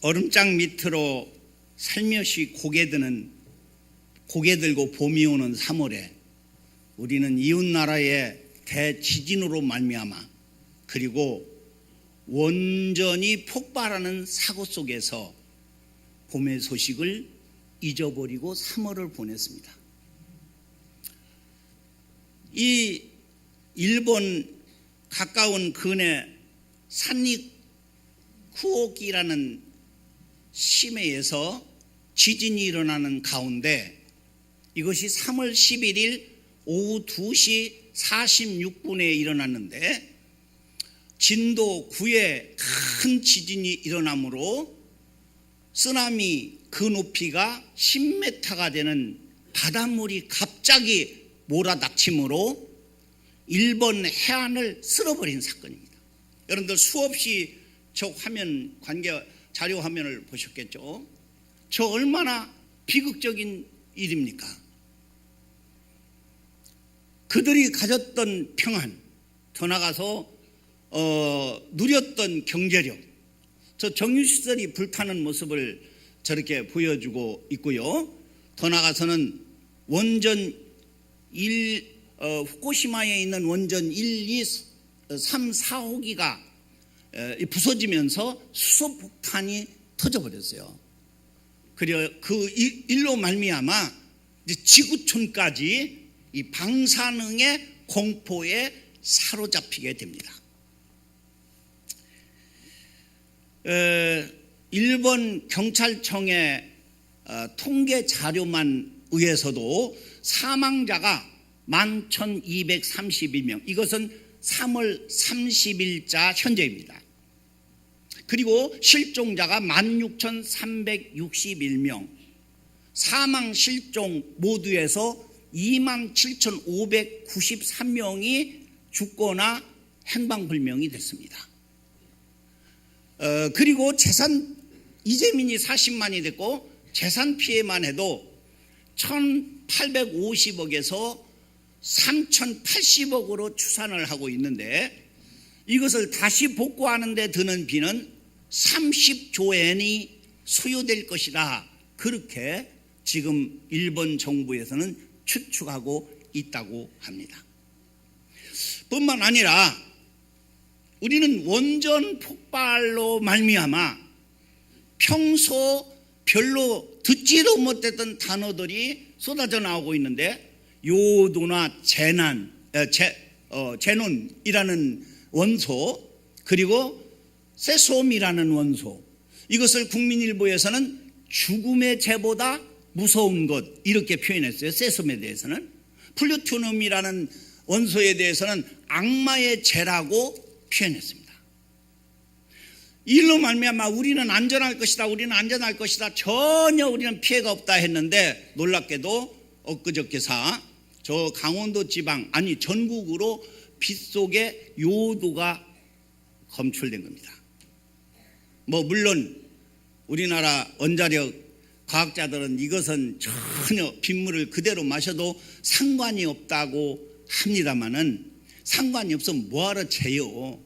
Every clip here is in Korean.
얼음장 밑으로 살며시 고개 들고 봄이 오는 3월에 우리는 이웃나라의 대지진으로 말미암아 그리고 원전이 폭발하는 사고 속에서 봄의 소식을 잊어버리고 3월을 보냈습니다. 이 일본 가까운 근해 산리 쿠오키라는 시내에서 지진이 일어나는 가운데 이것이 3월 11일 오후 2시 46분에 일어났는데 진도 9의 큰 지진이 일어나므로 쓰나미 그 높이가 10m가 되는 바닷물이 갑자기 몰아닥침으로 일본 해안을 쓸어버린 사건입니다. 여러분들 수없이 저 화면 자료 화면을 보셨겠죠? 저 얼마나 비극적인 일입니까? 그들이 가졌던 평안, 더 나아가서 누렸던 경제력, 저 정유시설이 불타는 모습을 저렇게 보여주고 있고요. 더 나아가서는 원전 후쿠시마에 있는 원전 1, 2, 3, 4호기가 부서지면서 수소폭탄이 터져버렸어요. 그리고 그 일로 말미암아 지구촌까지 이 방사능의 공포에 사로잡히게 됩니다. 일본 경찰청의 통계 자료만 의해서도 사망자가 11,232명, 이것은 3월 30일자 현재입니다. 그리고 실종자가 16,361명, 사망 실종 모두에서 27,593명이 죽거나 행방불명이 됐습니다. 그리고 이재민이 40만이 됐고 재산 피해만 해도 1,850억에서 3,080억으로 추산을 하고 있는데 이것을 다시 복구하는 데 드는 비는 30조 엔이 소요될 것이다. 그렇게 지금 일본 정부에서는 추측하고 있다고 합니다. 뿐만 아니라 우리는 원전 폭발로 말미암아 평소 별로 듣지도 못했던 단어들이 쏟아져 나오고 있는데 요도나 제논이라는 원소, 그리고 세솜이라는 원소, 이것을 국민일보에서는 죽음의 죄보다 무서운 것 이렇게 표현했어요. 세솜에 대해서는. 플루토늄이라는 원소에 대해서는 악마의 죄라고 표현했습니다. 이로 말미암아 우리는 안전할 것이다, 우리는 안전할 것이다, 전혀 우리는 피해가 없다 했는데 놀랍게도 엊그저께사 저 강원도 지방, 아니 전국으로 빗속에 요도가 검출된 겁니다. 물론 우리나라 원자력 과학자들은 이것은 전혀 빗물을 그대로 마셔도 상관이 없다고 합니다마는 상관이 없으면 뭐하러 재요?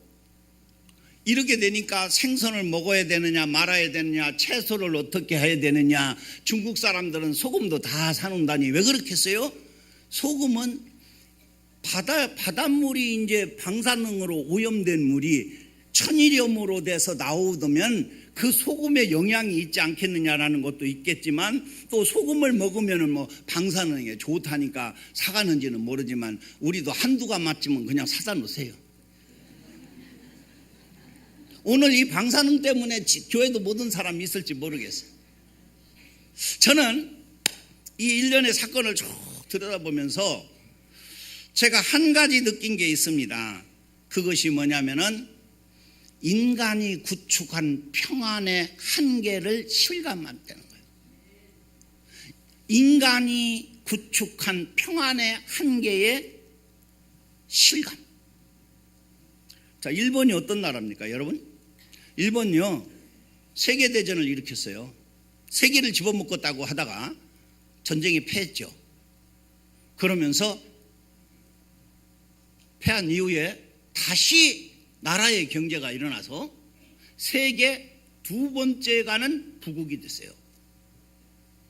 이렇게 되니까 생선을 먹어야 되느냐 말아야 되느냐, 채소를 어떻게 해야 되느냐, 중국 사람들은 소금도 다 사놓는다니 왜 그렇겠어요? 소금은 바닷물이 이제 방사능으로 오염된 물이 천일염으로 돼서 나오면 그 소금에 영향이 있지 않겠느냐라는 것도 있겠지만, 또 소금을 먹으면 방사능에 좋다니까 사가는지는 모르지만 우리도 한두가 맞으면 그냥 사다 놓으세요. 오늘 이 방사능 때문에 교회도 못 온 사람이 있을지 모르겠어요. 저는 이 일련의 사건을 쭉 들여다보면서 제가 한 가지 느낀 게 있습니다. 그것이 뭐냐면은 인간이 구축한 평안의 한계를 실감한다는 거예요. 인간이 구축한 평안의 한계의 실감. 자, 일본이 어떤 나라입니까, 여러분? 일본요, 세계대전을 일으켰어요. 세계를 집어먹었다고 하다가 전쟁에 패했죠. 그러면서 패한 이후에 다시 나라의 경제가 일어나서 세계 두 번째가는 부국이 됐어요.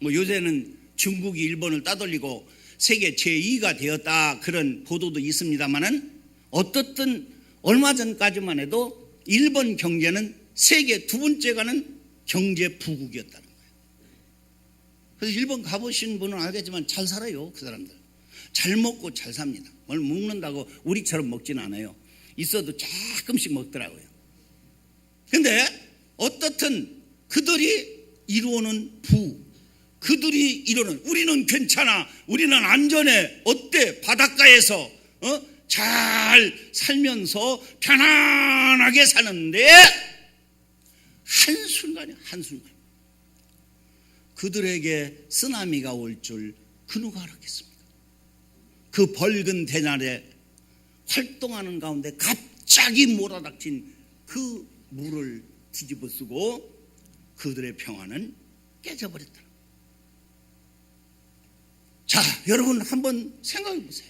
요새는 중국이 일본을 따돌리고 세계 제2가 되었다 그런 보도도 있습니다만은 어떻든 얼마 전까지만 해도 일본 경제는 세계 두 번째가는 경제 부국이었다는 거예요. 그래서 일본 가보신 분은 알겠지만 잘 살아요. 그 사람들 잘 먹고 잘 삽니다. 뭘 먹는다고 우리처럼 먹지는 않아요. 있어도 조금씩 먹더라고요. 근데 어떻든 그들이 이루어는 그들이 이루는 우리는 괜찮아, 우리는 안전해, 어때, 바닷가에서 잘 살면서 편안하게 사는데 한순간에 그들에게 쓰나미가 올 줄 그 누가 알았겠습니까? 그 벌건 대날에 활동하는 가운데 갑자기 몰아닥친 그 물을 뒤집어 쓰고 그들의 평화는 깨져버렸다. 자, 여러분 한번 생각해 보세요.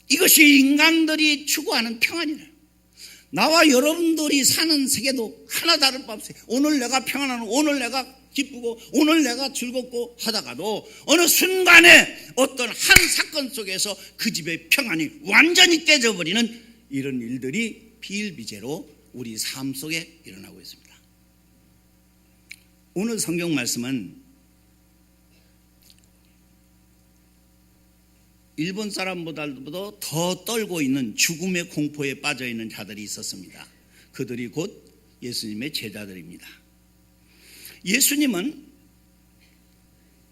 이것이 인간들이 추구하는 평안이래요. 나와 여러분들이 사는 세계도 하나 다를 바 없어요. 오늘 내가 평안하고 오늘 내가 기쁘고 오늘 내가 즐겁고 하다가도 어느 순간에 어떤 한 사건 속에서 그 집의 평안이 완전히 깨져버리는 이런 일들이 비일비재로 우리 삶 속에 일어나고 있습니다. 오늘 성경 말씀은 일본 사람보다도 더 떨고 있는 죽음의 공포에 빠져 있는 자들이 있었습니다. 그들이 곧 예수님의 제자들입니다. 예수님은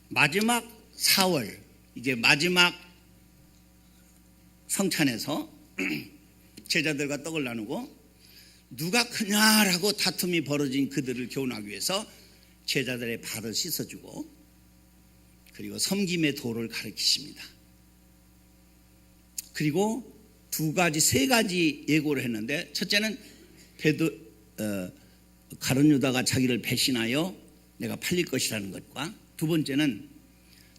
마지막 4월 이제 마지막 성찬에서 제자들과 떡을 나누고 누가 크냐라고 다툼이 벌어진 그들을 교훈하기 위해서 제자들의 발을 씻어주고 그리고 섬김의 도를 가르치십니다. 그리고 세 가지 예고를 했는데 첫째는 가룟 유다가 자기를 배신하여 내가 팔릴 것이라는 것과 두 번째는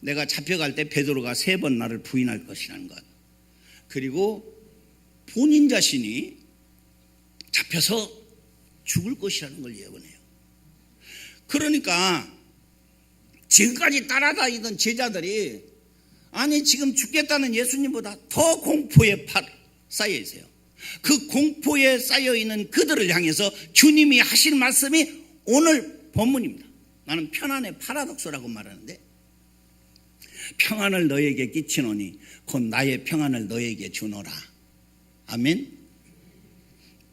내가 잡혀갈 때 베드로가 3번 나를 부인할 것이라는 것, 그리고 본인 자신이 잡혀서 죽을 것이라는 걸 예언해요. 그러니까 지금까지 따라다니던 제자들이 아니 지금 죽겠다는 예수님보다 더 공포에 쌓여 있어요. 그 공포에 쌓여 있는 그들을 향해서 주님이 하신 말씀이 오늘 본문입니다. 나는 편안의 파라독스라고 말하는데, 평안을 너에게 끼치노니 곧 나의 평안을 너에게 주노라. 아멘.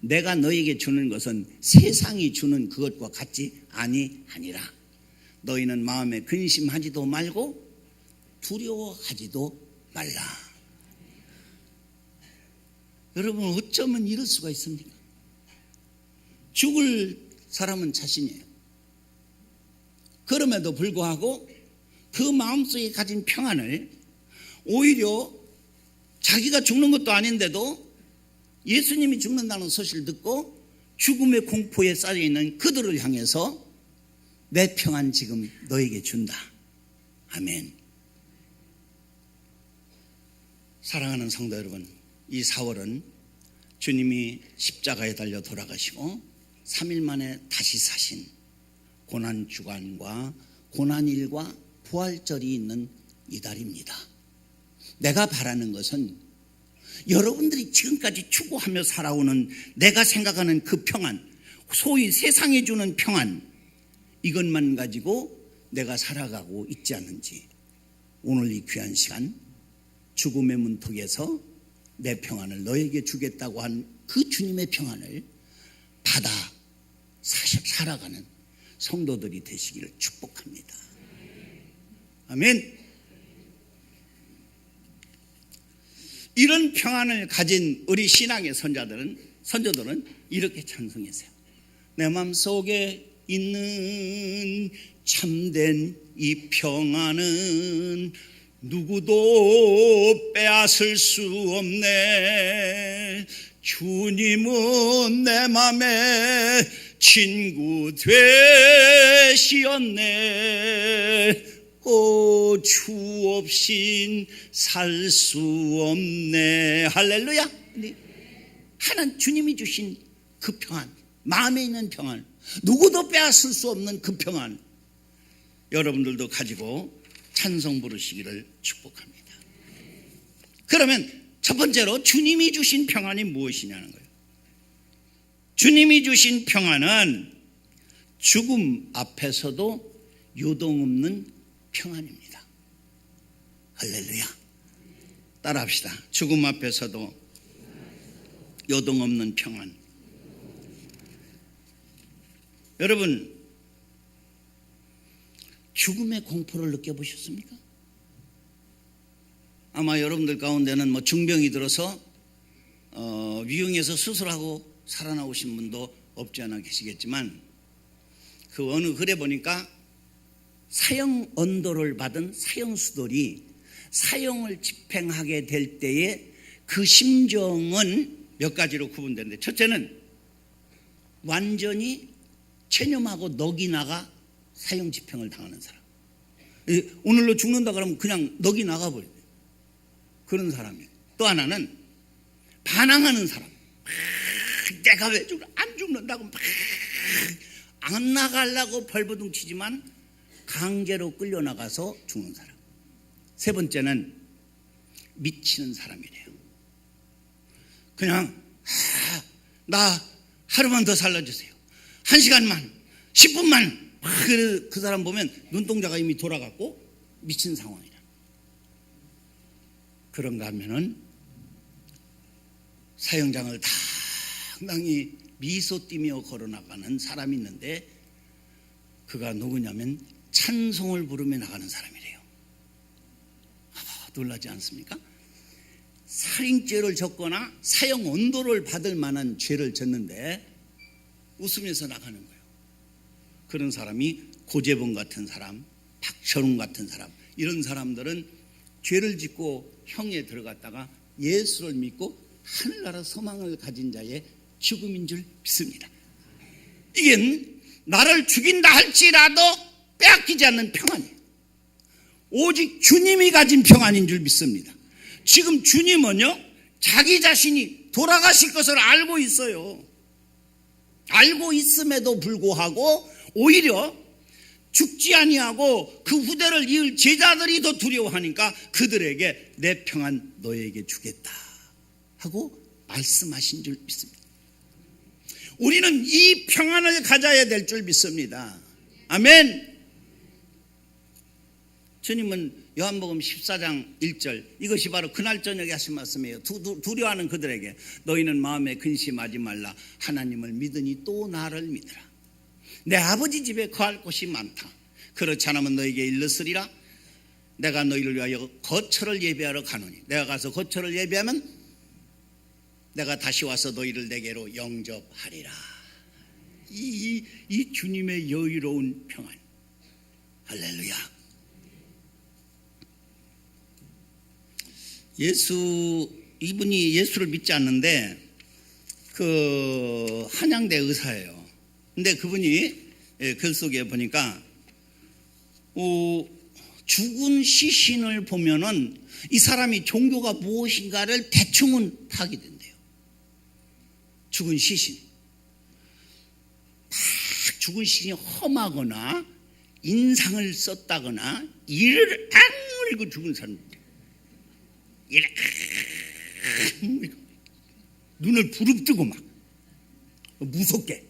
내가 너에게 주는 것은 세상이 주는 그것과 같지 아니하니라. 너희는 마음에 근심하지도 말고 두려워하지도 말라. 여러분 어쩌면 이럴 수가 있습니까? 죽을 사람은 자신이에요. 그럼에도 불구하고 그 마음속에 가진 평안을 오히려 자기가 죽는 것도 아닌데도 예수님이 죽는다는 소식을 듣고 죽음의 공포에 쌓여있는 그들을 향해서 내 평안 지금 너에게 준다. 아멘. 사랑하는 성도 여러분, 이 4월은 주님이 십자가에 달려 돌아가시고 3일 만에 다시 사신 고난주간과 고난일과 부활절이 있는 이달입니다. 내가 바라는 것은 여러분들이 지금까지 추구하며 살아오는 내가 생각하는 그 평안, 소위 세상이 주는 평안, 이것만 가지고 내가 살아가고 있지 않은지 오늘 이 귀한 시간 죽음의 문턱에서 내 평안을 너에게 주겠다고 한 그 주님의 평안을 받아 살아가는 성도들이 되시기를 축복합니다. 아멘. 이런 평안을 가진 우리 신앙의 선조들은 이렇게 찬송했어요. 내 마음속에 있는 참된 이 평안은 누구도 빼앗을 수 없네. 주님은 내 맘에 친구 되시었네. 주 없인 살 수 없네. 할렐루야. 하나님 주님이 주신 그 평안, 마음에 있는 평안, 누구도 빼앗을 수 없는 그 평안, 여러분들도 가지고 찬송 부르시기를 축복합니다. 그러면 첫 번째로 주님이 주신 평안이 무엇이냐는 거예요. 주님이 주신 평안은 죽음 앞에서도 요동없는 평안입니다. 할렐루야. 따라합시다. 죽음 앞에서도 요동없는 평안. 여러분, 죽음의 공포를 느껴보셨습니까? 아마 여러분들 가운데는 뭐 중병이 들어서 위용해서 수술하고 살아나오신 분도 없지 않아 계시겠지만, 그 어느 글에 보니까 사형 언도를 받은 사형수돌이 사형을 집행하게 될 때의 그 심정은 몇 가지로 구분되는데, 첫째는 완전히 체념하고 넋이 나가 사형 집행을 당하는 사람. 오늘로 죽는다 그러면 그냥 넋이 나가버려요. 그런 사람이에요. 또 하나는 반항하는 사람. 내가 왜 안 죽는다고 막 안 나가려고 벌버둥 치지만 강제로 끌려나가서 죽는 사람. 세 번째는 미치는 사람이래요. 그냥 나 하루만 더 살려주세요, 1시간만 10분만, 그 사람 보면 눈동자가 이미 돌아갔고 미친 상황이라. 그런가 하면은 사형장을 당당히 미소 띠며 걸어나가는 사람이 있는데, 그가 누구냐면 찬송을 부르며 나가는 사람이래요. 놀라지 않습니까? 살인죄를 졌거나 사형 언도를 받을 만한 죄를 졌는데 웃으면서 나가는 거예요. 그런 사람이 고재봉 같은 사람, 박철웅 같은 사람, 이런 사람들은 죄를 짓고 형에 들어갔다가 예수를 믿고 하늘나라 소망을 가진 자의 죽음인 줄 믿습니다. 이게 나를 죽인다 할지라도 빼앗기지 않는 평안이에요. 오직 주님이 가진 평안인 줄 믿습니다. 지금 주님은요, 자기 자신이 돌아가실 것을 알고 있어요. 알고 있음에도 불구하고 오히려 죽지 아니하고 그 후대를 이을 제자들이 더 두려워하니까 그들에게 내 평안 너에게 주겠다 하고 말씀하신 줄 믿습니다. 우리는 이 평안을 가져야 될 줄 믿습니다. 아멘. 주님은 요한복음 14장 1절, 이것이 바로 그날 저녁에 하신 말씀이에요. 두려워하는 그들에게 너희는 마음에 근심하지 말라. 하나님을 믿으니 또 나를 믿으라. 내 아버지 집에 거할 곳이 많다. 그렇지 않으면 너에게 일렀으리라. 내가 너희를 위하여 거처를 예비하러 가노니 내가 가서 거처를 예비하면 내가 다시 와서 너희를 내게로 영접하리라. 이 주님의 여유로운 평안. 할렐루야. 이분이 예수를 믿지 않는데 그 한양대 의사예요. 근데 그분이 글 속에 보니까 죽은 시신을 보면은 이 사람이 종교가 무엇인가를 대충은 파악이 된대요. 죽은 시신, 딱 죽은 시신이 험하거나 인상을 썼다거나 이를 악물고 죽은 사람들, 이렇게 눈을 부릅뜨고 막 무섭게.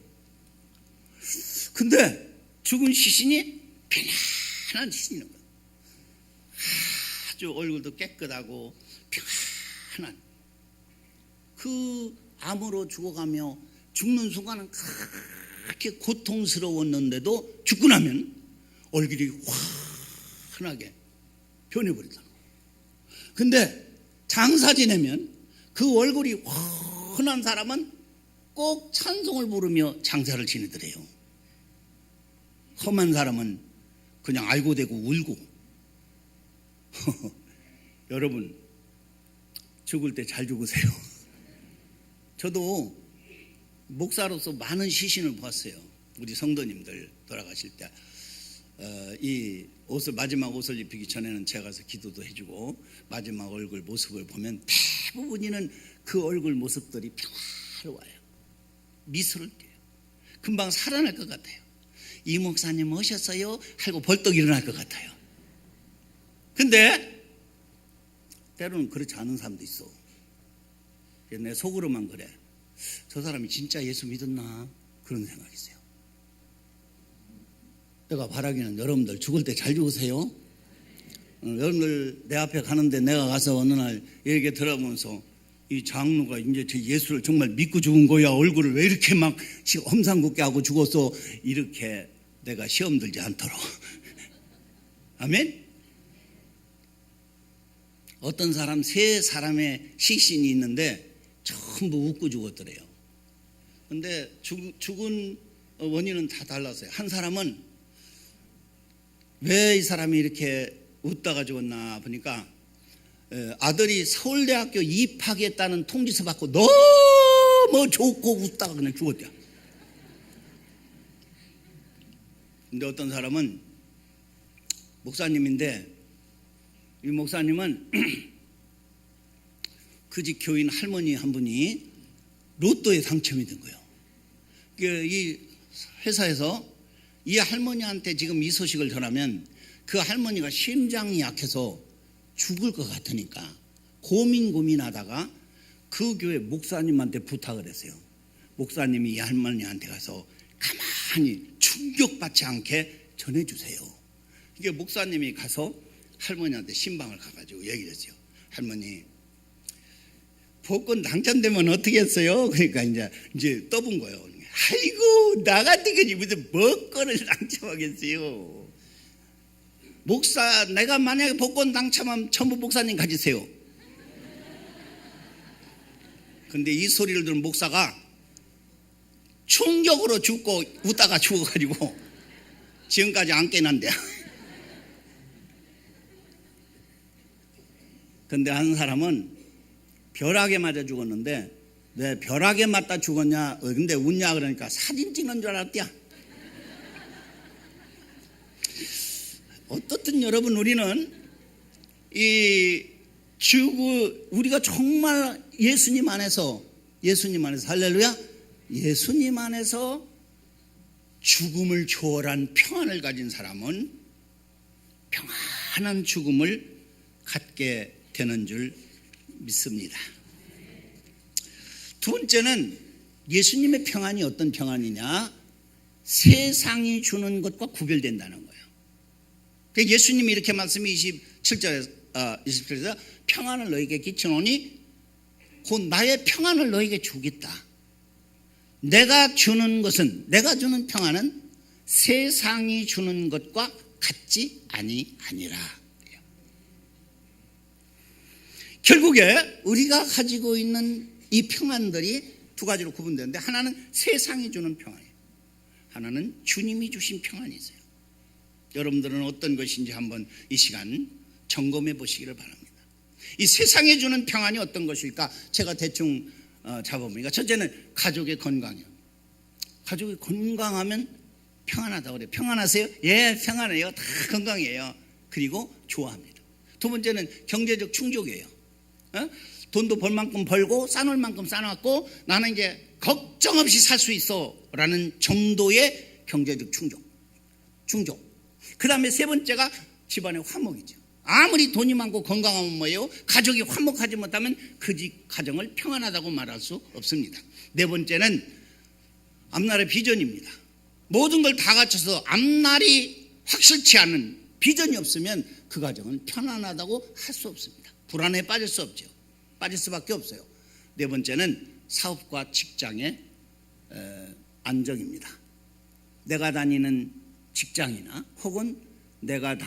근데 죽은 시신이 편안한 시신인 거예요. 아주 얼굴도 깨끗하고 편안한. 그 암으로 죽어가며 죽는 순간은 그렇게 고통스러웠는데도 죽고 나면 얼굴이 환하게 변해버리더라고요. 근데 장사 지내면 그 얼굴이 환한 사람은 꼭 찬송을 부르며 장사를 지내더래요. 험한 사람은 그냥 알고 대고 울고. 여러분, 죽을 때 잘 죽으세요. 저도 목사로서 많은 시신을 봤어요. 우리 성도님들 돌아가실 때 이 옷을, 마지막 옷을 입히기 전에는 제가 가서 기도도 해주고 마지막 얼굴 모습을 보면 대부분이는 그 얼굴 모습들이 와요. 미소를 띄어요. 금방 살아날 것 같아요. 이 목사님 오셨어요? 하고 벌떡 일어날 것 같아요. 근데 때로는 그렇지 않은 사람도 있어. 내 속으로만 그래. 저 사람이 진짜 예수 믿었나? 그런 생각이 있어요. 내가 바라기는 여러분들 죽을 때 잘 죽으세요. 여러분들 내 앞에 가는데 내가 가서 어느 날 이렇게 들어보면서 이 장로가 이제 저 예수를 정말 믿고 죽은 거야. 얼굴을 왜 이렇게 막 험상궂게 하고 죽었어. 이렇게 내가 시험 들지 않도록. 아멘? 어떤 사람, 세 사람의 시신이 있는데 전부 웃고 죽었더래요. 근데 죽은 원인은 다 달랐어요. 한 사람은 왜 이 사람이 이렇게 웃다가 죽었나 보니까 아들이 서울대학교 입학했다는 통지서 받고 너무 좋고 웃다가 그냥 죽었대요. 근데 어떤 사람은 목사님인데 이 목사님은 그 집 교인 할머니 한 분이 로또에 당첨이 된 거예요. 이 회사에서 이 할머니한테 지금 이 소식을 전하면 그 할머니가 심장이 약해서 죽을 것 같으니까 고민하다가 그 교회 목사님한테 부탁을 했어요. 목사님이 이 할머니한테 가서 가만히 충격받지 않게 전해주세요. 이게 목사님이 가서 할머니한테 신방을 가가지고 얘기를 했어요. 할머니, 복권 당첨되면 어떻게 했어요? 그러니까 이제 떠본 거예요. 아이고, 나 같은 거지 무슨 복권을 당첨하겠어요. 목사, 내가 만약에 복권 당첨하면 전부 목사님 가지세요. 근데 이 소리를 들은 목사가 충격으로 죽고 웃다가 죽어가지고 지금까지 안 깨난대. 근데 한 사람은 벼락에 맞아 죽었는데 왜 벼락에 맞다 죽었냐? 근데 웃냐? 그러니까 사진 찍는 줄 알았대야. 어떻든 여러분, 우리는 우리가 정말 예수님 안에서 할렐루야, 예수님 안에서 죽음을 초월한 평안을 가진 사람은 평안한 죽음을 갖게 되는 줄 믿습니다. 두 번째는 예수님의 평안이 어떤 평안이냐? 세상이 주는 것과 구별된다는 거예요. 예수님이 이렇게 말씀이 27절에서 평안을 너에게 끼쳐놓으니 곧 나의 평안을 너에게 주겠다. 내가 주는 평안은 세상이 주는 것과 같지 아니하니라. 결국에 우리가 가지고 있는 이 평안들이 두 가지로 구분되는데, 하나는 세상이 주는 평안이에요. 하나는 주님이 주신 평안이 있어요. 여러분들은 어떤 것인지 한번 이 시간 점검해 보시기를 바랍니다. 이 세상에 주는 평안이 어떤 것일까? 제가 대충 잡아보니까 첫째는 가족의 건강이에요. 가족이 건강하면 평안하다고 그래요. 평안하세요? 예, 평안해요. 다 건강해요. 그리고 좋아합니다. 두 번째는 경제적 충족이에요. 돈도 벌 만큼 벌고 싸놓을 만큼 싸놨고 나는 이제 걱정 없이 살 수 있어 라는 정도의 경제적 충족. 그 다음에 세 번째가 집안의 화목이죠. 아무리 돈이 많고 건강하면 뭐예요? 가족이 화목하지 못하면 그 집 가정을 평안하다고 말할 수 없습니다. 네 번째는 앞날의 비전입니다. 모든 걸 다 갖춰서 앞날이 확실치 않은 비전이 없으면 그 가정은 편안하다고 할 수 없습니다. 불안에 빠질 수 없죠. 빠질 수밖에 없어요. 네 번째는 사업과 직장의 안정입니다. 내가 다니는 직장이나 혹은 내가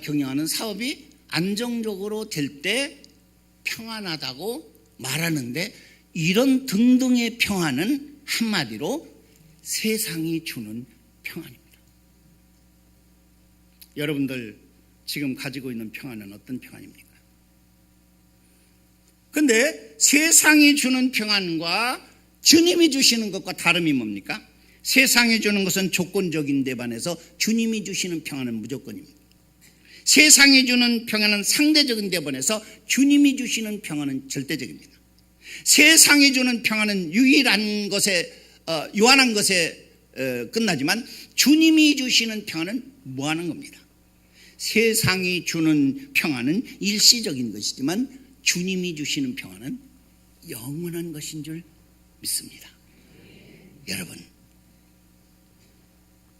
경영하는 사업이 안정적으로 될 때 평안하다고 말하는데, 이런 등등의 평안은 한마디로 세상이 주는 평안입니다. 여러분들 지금 가지고 있는 평안은 어떤 평안입니까? 근데 세상이 주는 평안과 주님이 주시는 것과 다름이 뭡니까? 세상이 주는 것은 조건적인 데 반해서 주님이 주시는 평안은 무조건입니다. 세상이 주는 평안은 상대적인 데 반해서 주님이 주시는 평안은 절대적입니다. 세상이 주는 평안은 유한한 것에 끝나지만 주님이 주시는 평안은 무한한 겁니다. 세상이 주는 평안은 일시적인 것이지만 주님이 주시는 평안은 영원한 것인 줄 믿습니다. 여러분,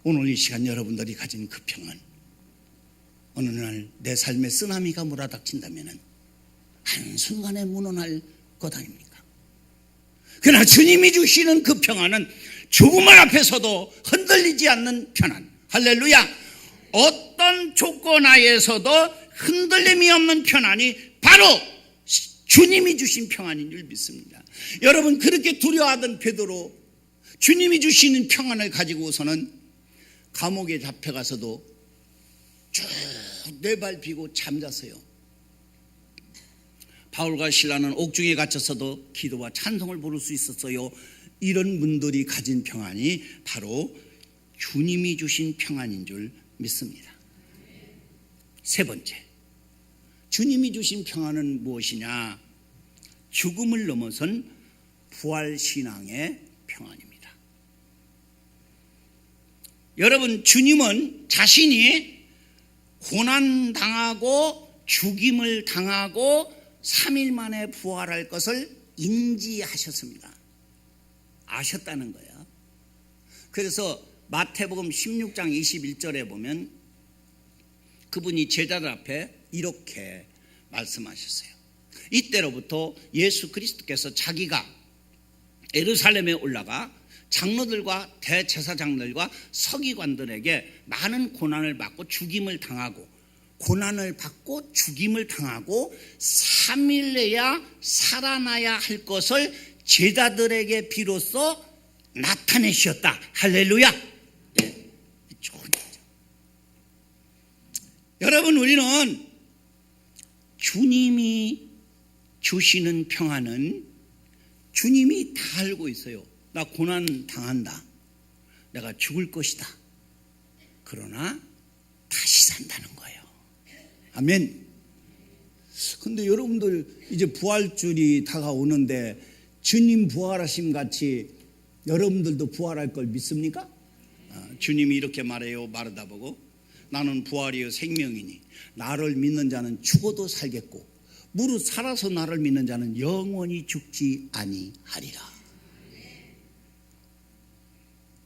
오늘 이 시간 여러분들이 가진 그 평안, 어느 날 내 삶에 쓰나미가 몰아닥친다면 한순간에 무너날 것 아닙니까? 그러나 주님이 주시는 그 평안은 죽음을 앞에서도 흔들리지 않는 평안. 할렐루야. 어떤 조건 하에서도 흔들림이 없는 평안이 바로 주님이 주신 평안인 줄 믿습니다. 여러분, 그렇게 두려워하던 베드로, 주님이 주시는 평안을 가지고서는 감옥에 잡혀가서도 쭉 내발비고 잠잤어요. 바울과 실라는 옥중에 갇혔어도 기도와 찬송을 부를 수 있었어요. 이런 분들이 가진 평안이 바로 주님이 주신 평안인 줄 믿습니다. 세 번째, 주님이 주신 평안은 무엇이냐? 죽음을 넘어선 부활신앙의 평안입니다. 여러분, 주님은 자신이 고난당하고 죽임을 당하고 3일 만에 부활할 것을 인지하셨습니다. 아셨다는 거예요. 그래서 마태복음 16장 21절에 보면 그분이 제자들 앞에 이렇게 말씀하셨어요. 이때로부터 예수 그리스도께서 자기가 예루살렘에 올라가 장로들과 대제사장들과 서기관들에게 많은 고난을 받고 죽임을 당하고, 고난을 받고 죽임을 당하고 3일 내야 살아나야 할 것을 제자들에게 비로소 나타내셨다. 할렐루야. 네. 여러분, 우리는 주님이 주시는 평안은 주님이 다 알고 있어요. 나 고난 당한다. 내가 죽을 것이다. 그러나 다시 산다는 거예요. 아멘. 근데 여러분들 이제 부활줄이 다가오는데 주님 부활하심 같이 여러분들도 부활할 걸 믿습니까? 주님이 이렇게 말해요. 마르다 보고, 나는 부활이요 생명이니 나를 믿는 자는 죽어도 살겠고 무릇 살아서 나를 믿는 자는 영원히 죽지 아니하리라.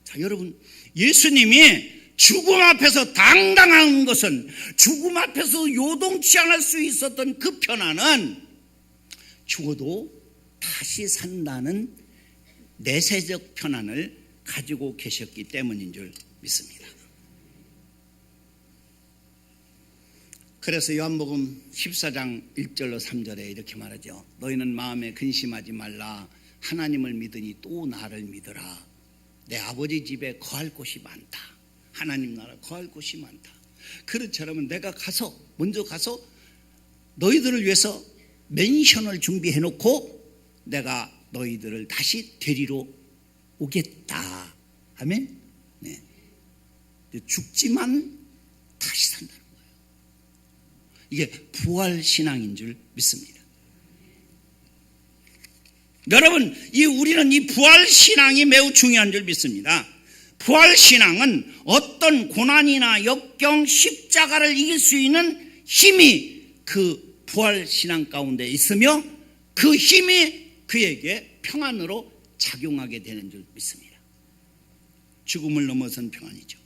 자, 여러분, 예수님이 죽음 앞에서 당당한 것은, 죽음 앞에서 요동치 않을 수 있었던 그 편안은 죽어도 다시 산다는 내세적 편안을 가지고 계셨기 때문인 줄 믿습니다. 그래서 요한복음 14장 1절로 3절에 이렇게 말하죠. 너희는 마음에 근심하지 말라. 하나님을 믿으니 또 나를 믿으라. 내 아버지 집에 거할 곳이 많다. 하나님 나라 거할 곳이 많다. 그렇처럼 내가 먼저 가서 너희들을 위해서 맨션을 준비해 놓고 내가 너희들을 다시 데리러 오겠다. 아멘. 네. 죽지만 다시 산다는 거예요. 이게 부활 신앙인 줄 믿습니다. 여러분, 우리는 이 부활 신앙이 매우 중요한 줄 믿습니다. 부활 신앙은 어떤 고난이나 역경, 십자가를 이길 수 있는 힘이 그 부활 신앙 가운데 있으며 그 힘이 그에게 평안으로 작용하게 되는 줄 믿습니다. 죽음을 넘어선 평안이죠.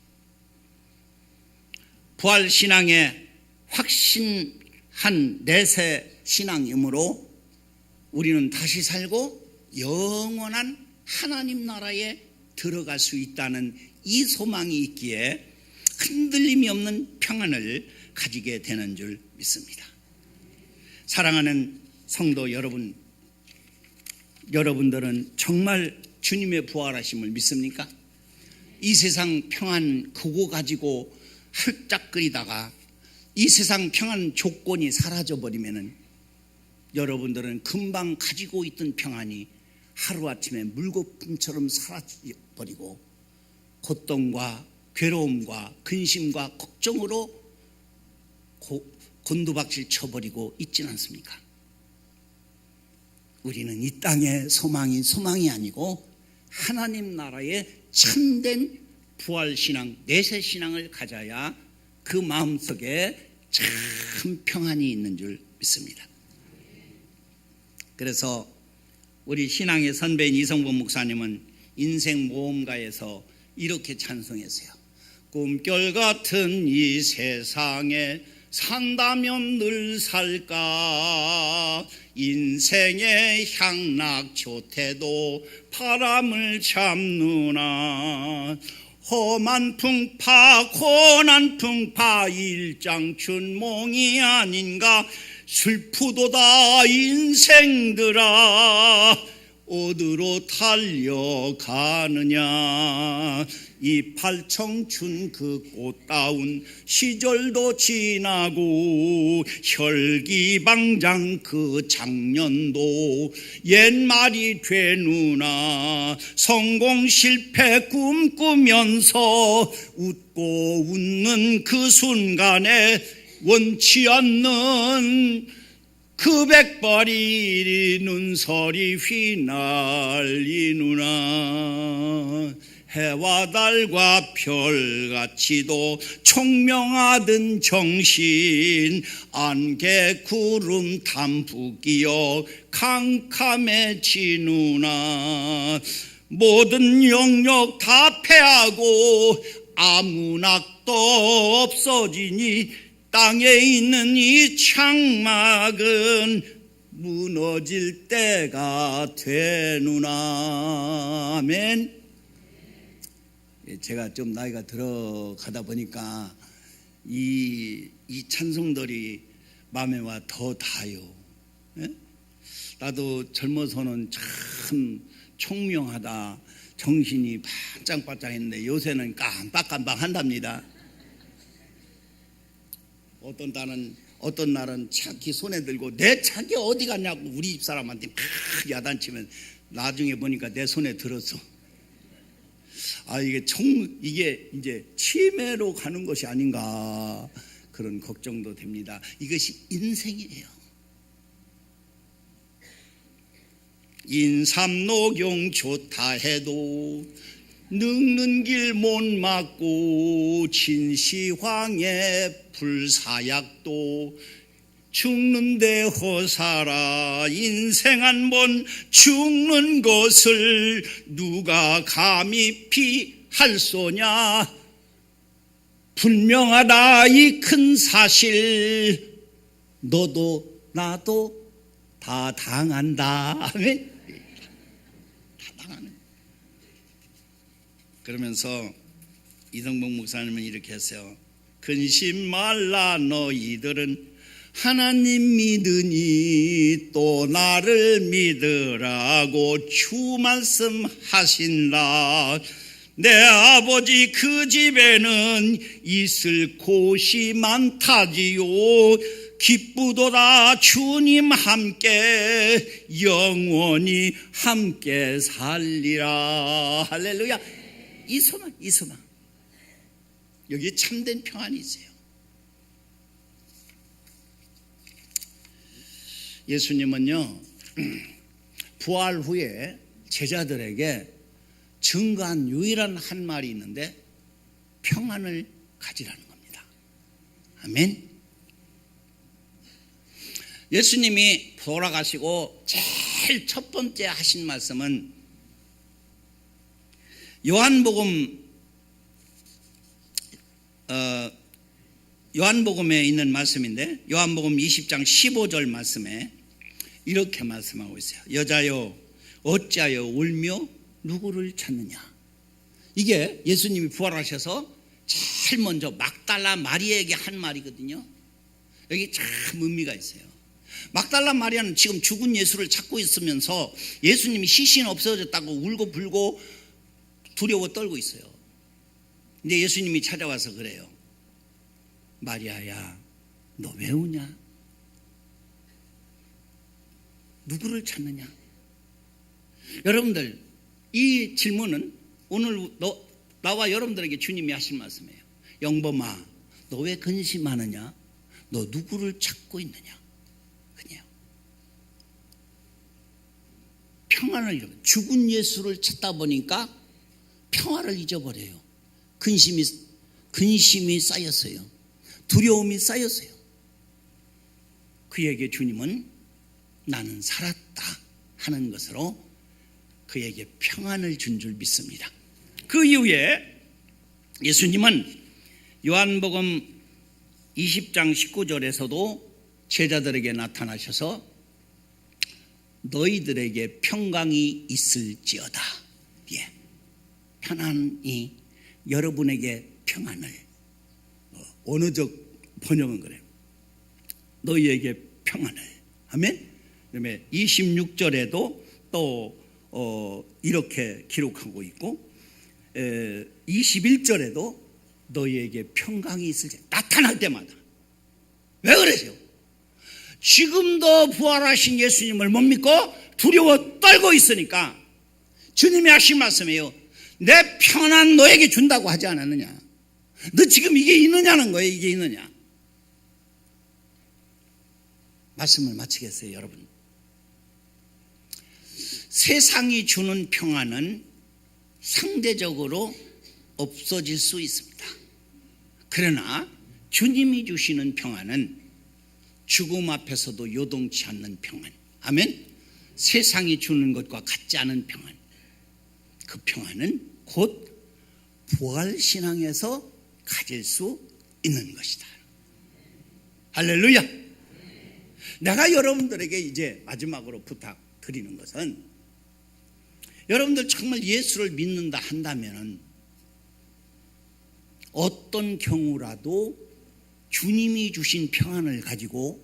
부활 신앙의 확신한 내세 신앙이므로 우리는 다시 살고 영원한 하나님 나라에 들어갈 수 있다는 이 소망이 있기에 흔들림이 없는 평안을 가지게 되는 줄 믿습니다. 사랑하는 성도 여러분, 여러분들은 정말 주님의 부활하심을 믿습니까? 이 세상 평안 그거 가지고 헐짝거리다가 이 세상 평안 조건이 사라져버리면은 여러분들은 금방 가지고 있던 평안이 하루아침에 물거품처럼 사라져버리고 고통과 괴로움과 근심과 걱정으로 곤두박질 쳐버리고 있지는 않습니까? 우리는 이 땅의 소망이 아니고 하나님 나라의 참된 부활신앙, 내세신앙을 가져야 그 마음속에 참 평안이 있는 줄 믿습니다. 그래서 우리 신앙의 선배인 이성범 목사님은 인생 모험가에서 이렇게 찬송했어요. 꿈결 같은 이 세상에 산다면 늘 살까. 인생의 향락조태도 바람을 잡누나. 험한 풍파 고난 풍파 일장춘몽이 아닌가. 슬프도다 인생들아 어디로 달려가느냐. 이 팔청춘 그 꽃다운 시절도 지나고 혈기방장 그 작년도 옛말이 되누나. 성공 실패 꿈꾸면서 웃고 웃는 그 순간에 원치 않는 그 백발이 눈설이 휘날리누나. 해와 달과 별같이도 총명하던 정신. 안개 구름 담북이여 캄캄해지누나. 모든 영역 다 패하고 아무 낙도 없어지니 땅에 있는 이 장막은 무너질 때가 되누나. 아멘. 제가 좀 나이가 들어가다 보니까 이 찬송들이 마음에 와 더 닿아요. 나도 젊어서는 참 총명하다, 정신이 반짝반짝했는데 요새는 깜빡깜빡 한답니다. 어떤 날은 차키 손에 들고 내 차키 어디 갔냐고 우리 집사람한테 막 야단치면 나중에 보니까 내 손에 들었어. 이게 이제 치매로 가는 것이 아닌가 그런 걱정도 됩니다. 이것이 인생이에요. 인삼녹용 좋다 해도 늙는 길 못 막고 진시황의 불사약도 죽는데 허사라. 인생 한 번 죽는 것을 누가 감히 피할 소냐. 분명하다 이 큰 사실. 너도 나도 다 당한다. 다 당하는. 그러면서 이성봉 목사님은 이렇게 했어요. 근심 말라 너희들은 하나님 믿으니 또 나를 믿으라고 주 말씀하신다. 내 아버지 그 집에는 있을 곳이 많다지요. 기쁘도다 주님 함께 영원히 함께 살리라. 할렐루야. 이 소망 여기 참된 평안이 있어요. 예수님은요 부활 후에 제자들에게 증거한 유일한 한 말이 있는데 평안을 가지라는 겁니다. 아멘. 예수님이 돌아가시고 제일 첫 번째 하신 말씀은 요한복음에 있는 말씀인데 요한복음 20장 15절 말씀에 이렇게 말씀하고 있어요. 여자여 어찌하여 울며 누구를 찾느냐. 이게 예수님이 부활하셔서 제일 먼저 막달라 마리아에게 한 말이거든요. 여기 참 의미가 있어요. 막달라 마리아는 지금 죽은 예수를 찾고 있으면서 예수님이 시신 없어졌다고 울고 불고 두려워 떨고 있어요. 근데 예수님이 찾아와서 그래요. 마리아야, 너 왜 우냐? 누구를 찾느냐? 여러분들, 이 질문은 오늘 나와 여러분들에게 주님이 하신 말씀이에요. 영범아, 너 왜 근심하느냐? 너 누구를 찾고 있느냐? 그냥 평안을 잃어. 죽은 예수를 찾다 보니까 평화를 잊어버려요. 근심이 쌓였어요. 두려움이 쌓였어요. 그에게 주님은 나는 살았다 하는 것으로 그에게 평안을 준 줄 믿습니다. 그 이후에 예수님은 요한복음 20장 19절에서도 제자들에게 나타나셔서 너희들에게 평강이 있을지어다. 예. 편안히 여러분에게 평안을. 언어적 번역은 그래요. 너희에게 평안을. 아멘. 그다음에 26절에도 또 이렇게 기록하고 있고 21절에도 너희에게 평강이 있을지 나타날 때마다. 왜 그러세요? 지금도 부활하신 예수님을 못 믿고 두려워 떨고 있으니까 주님이 하신 말씀이에요. 내 평안 너에게 준다고 하지 않았느냐? 너 지금 이게 있느냐는 거예요. 이게 있느냐? 말씀을 마치겠어요, 여러분. 세상이 주는 평안은 상대적으로 없어질 수 있습니다. 그러나 주님이 주시는 평안은 죽음 앞에서도 요동치 않는 평안. 아멘. 세상이 주는 것과 같지 않은 평안. 그 평안은 곧 부활신앙에서 가질 수 있는 것이다. 할렐루야. 내가 여러분들에게 이제 마지막으로 부탁드리는 것은 여러분들 정말 예수를 믿는다 한다면 어떤 경우라도 주님이 주신 평안을 가지고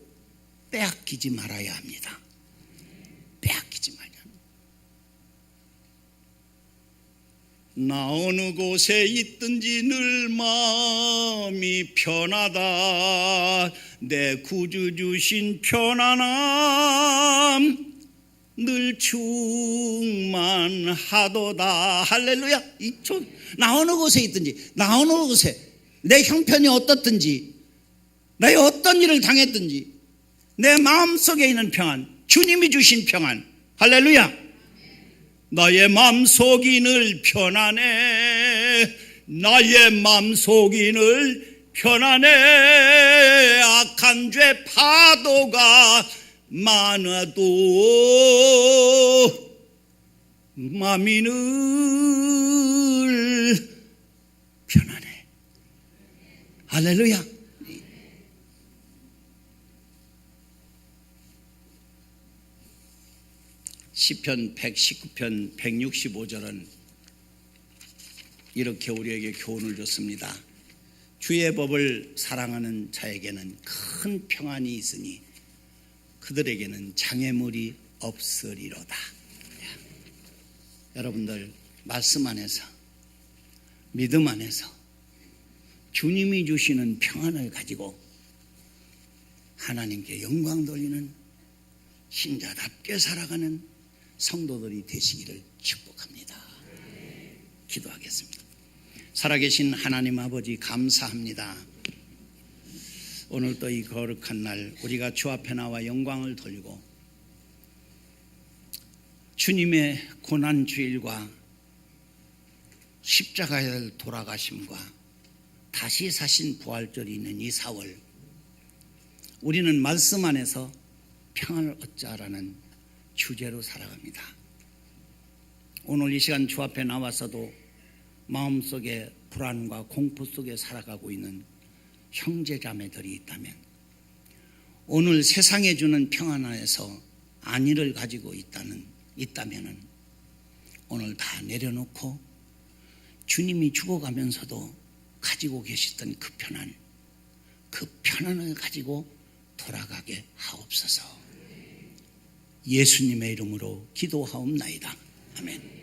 빼앗기지 말아야 합니다. 빼앗기지 말아야 합니다. 나 어느 곳에 있든지 늘 마음이 편하다. 내 구주 주신 편안함 늘 충만하도다. 할렐루야. 나 어느 곳에 있든지, 나 어느 곳에 내 형편이 어떻든지, 내가 어떤 일을 당했든지 내 마음속에 있는 평안, 주님이 주신 평안. 할렐루야. 나의 마음속이 늘 편안해. 나의 마음속이 늘 편안해. 악한 죄 파도가 많아도 마음이 늘 편안해. 할렐루야. 시편 119편 165절은 이렇게 우리에게 교훈을 줬습니다. 주의 법을 사랑하는 자에게는 큰 평안이 있으니 그들에게는 장애물이 없으리로다. 여러분들 말씀 안에서, 믿음 안에서 주님이 주시는 평안을 가지고 하나님께 영광 돌리는 신자답게 살아가는 성도들이 되시기를 축복합니다. 기도하겠습니다. 살아계신 하나님 아버지 감사합니다. 오늘도 이 거룩한 날 우리가 주 앞에 나와 영광을 돌리고 주님의 고난주일과 십자가에 돌아가심과 다시 사신 부활절이 있는 이 4월, 우리는 말씀 안에서 평안을 얻자라는 주제로 살아갑니다. 오늘 이 시간 주 앞에 나와서도 마음속에 불안과 공포 속에 살아가고 있는 형제자매들이 있다면, 오늘 세상에 주는 평안 안에서 안위를 가지고 있다면 오늘 다 내려놓고 주님이 죽어가면서도 가지고 계셨던 그 편안을 가지고 돌아가게 하옵소서. 예수님의 이름으로 기도하옵나이다. 아멘.